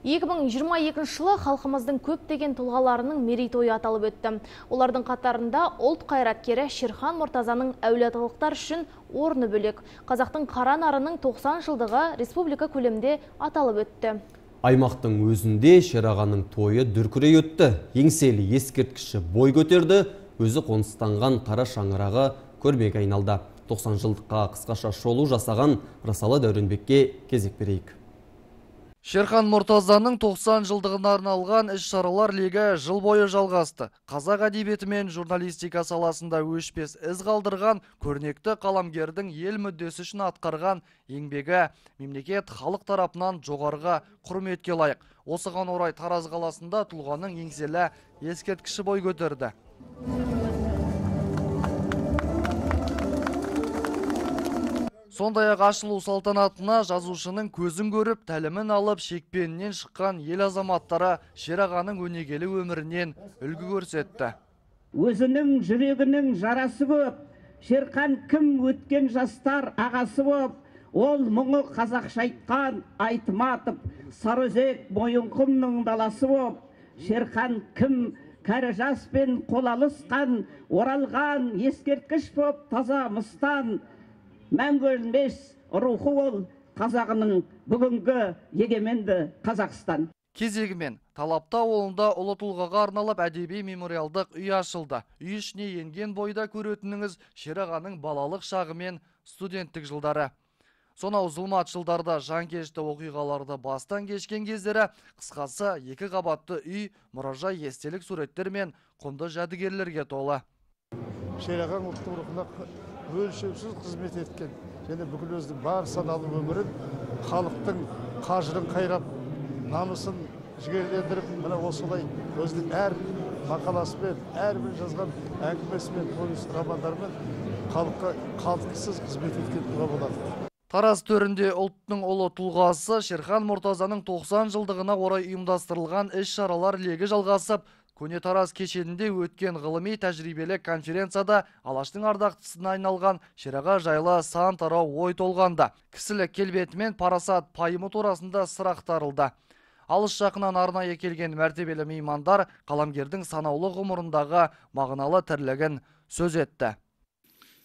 2022 жылы халқымыздың көптеген тұлғаларының мерейтойы аталып өтті. Олардың қатарында ұлт қайраткері Шерхан Мұртазаның әулиеталықтар үшін орны бөлек. Қазақтың қара нарының 90 жылдығы республика көлемінде аталып өтті. Аймақтың өзінде Шерағаның тойы дүркірей өтті. Еңселі ескерткіші бой көтерді, өзі қоныстанған қара шаңырағы көрмеге айналды. 90 жылдыққа қысқаша шолу жасаған Рысалы Дәуренбекке кезек берейік. Шерхан Мұртазаның 90 жылдығына арналған іс-шаралар легі жыл бойы жалғасты. Қазақ әдебиеті мен журналистика саласында өшпес із қалдырған көрнекті қаламгердің ел мүддесі үшін атқарған еңбегі мемлекет халық тарапынан жоғарғы құрметке лайық. Осыған орай Тараз қаласында тұлғаның еңселі ескерткіші бой көтерді. Сондай-ақ ашылу салтанатына жазушының көзін көріп, тәлімін алып, шекпенінен шыққан ел азаматтары Шерағаның өнегелі өмірінен үлгі көрсетті. Өзінің жүрегінің жарасы көп, Шерхан кім өткен жастар ағасы көп, ол мұңы қазақша айтқан айтматып, Сарыөзек Мойынқұмның даласы көп. Шерхан кім кәрі жаспен қол алысқан, оралған ескерткіш боп таза мыстан. Мәңгі өлмес рухы ол қазағының бүгінгі егеменді Қазақстан. Кезегімен Талапта ауылында ұлы тұлғаға арналып әдеби мемориалдық үй ашылды. Үй ішіне енген бойда көретініңіз Шерағаның балалық шағы мен студенттік жылдары. Сонау зұлмат жылдарда жанкешті оқиғаларды бастан кешкен кездері қысқасы 2 қабатты үй, мұражай, естелік суреттер мен құнды жәдігерлерге толы. Шераған ұлттың рухына өлшеусіз қызмет еткен және бүкіл өзінің бар саналы өмірін халықтың қажырын қайрап, намысын жігерлендіріп, мына осылай өзінің әр мақаласымен, әрбір жазған әңгімесімен, повесть романдарымен халыққа қалтқысыз қызмет еткен тұлға болады. Тараз төрінде ұлттың ұлы тұлғасы Шерхан Мұртазаның 90 жылдығына орай ұйымдастырылған іс-шаралар легі жалғасып, Көне Тараз кешенінде өткен ғылыми тәжірибелік конференцияда Алаштың ардақтысына айналған Шераға жайлы сан тарау ой толғанда. Кісілік келбеті мен парасат пайымы турасында сыр ақтарылды. Алыс жақыннан арнайы келген мәртебелі меймандар қаламгердің санаулы ғұмырындағы мағыналы тірлігін сөз етті.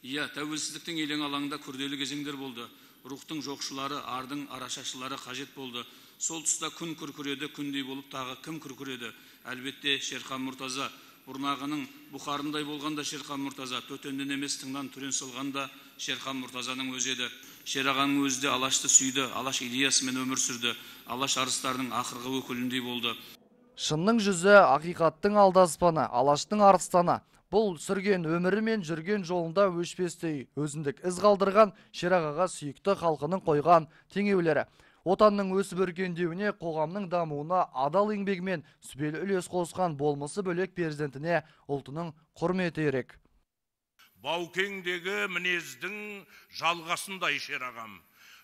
Тәуелсіздіктің елең алаңында күрделі кезеңдер болды. Рухтың жоқшылары, ардың арашашылары қажет болды. Сол тұста күн күркіреді, күндей болып тағы кім күркіреді? Әлбетте Шерхан Мұртаза. Бұрнағының Бұхарындай болғанда Шерхан Мұртаза, төтенден емес тыңнан түрен салғанда Шерхан Мұртазаның өзі еді. Шерағаның өзі де Алашты сүйді, Алаш идеясымен өмір сүрді. Алаш арыстарының ақырғы өкіліндей болды. Шынның жүзі, ақиқаттың алдаспаны, Алаштың арыстаны. Бұл сүрген өмірі мен жүрген жолында өшпестей өзіндік із қалдырған Шерағаға сүйікті халқының қойған теңеулері. Отанның өсіп өркендеуіне, қоғамның дамуына адал еңбегімен сүбелі үлес қосқан болмысы бөлек перзентіне ұлтының құрметі ерек. Баукеңдегі мінездің жалғасындай Шерағам,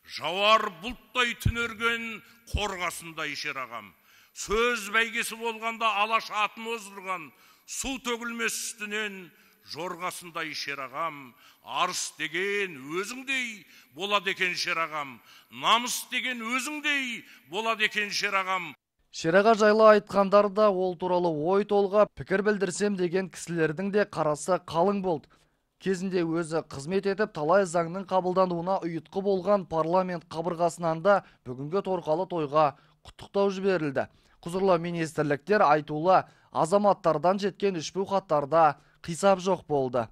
жауар бұлттай түнерген қорғасындай Шерағам, сөз бәйгесі болғанда Алаш атын оздырған, су төгілмес үстінен жорғасындай Шерағам, арыс деген өзіңдей болады екен Шерағам, намыс деген өзіңдей болады екен Шерағам. Шераға жайлы айтқандар да ол туралы ой толға пікір білдірсем деген кісілердің де қарасы қалың болды. Кезінде өзі қызмет етіп талай заңның қабылдануына ұйытқы болған парламент қабырғасынан да бүгінгі торқалы тойға құттықтау жіберілді. Құзырлы министрліктер айтулы азаматтардан жеткен үшбу хаттарда қисап жоқ болды.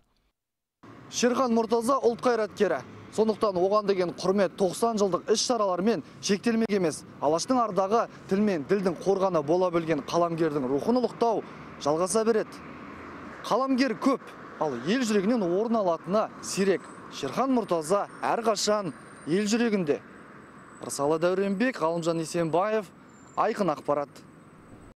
Шерхан Мұртаза ұлт қайраткері. Сондықтан оған деген құрмет 90 жылдық іс-шаралармен шектелмек емес. Алаштың ардағы тіл мен ділдің қорғаны бола білген қаламгердің рухын ұлықтау жалғаса береді. Қаламгер көп, ал ел жүрегінен орын алатыны сирек. Шерхан Мұртаза әрқашан ел жүрегінде. Рысалы Дәуренбек, Ғалымжан Есенбаев, Айқын ақпарат.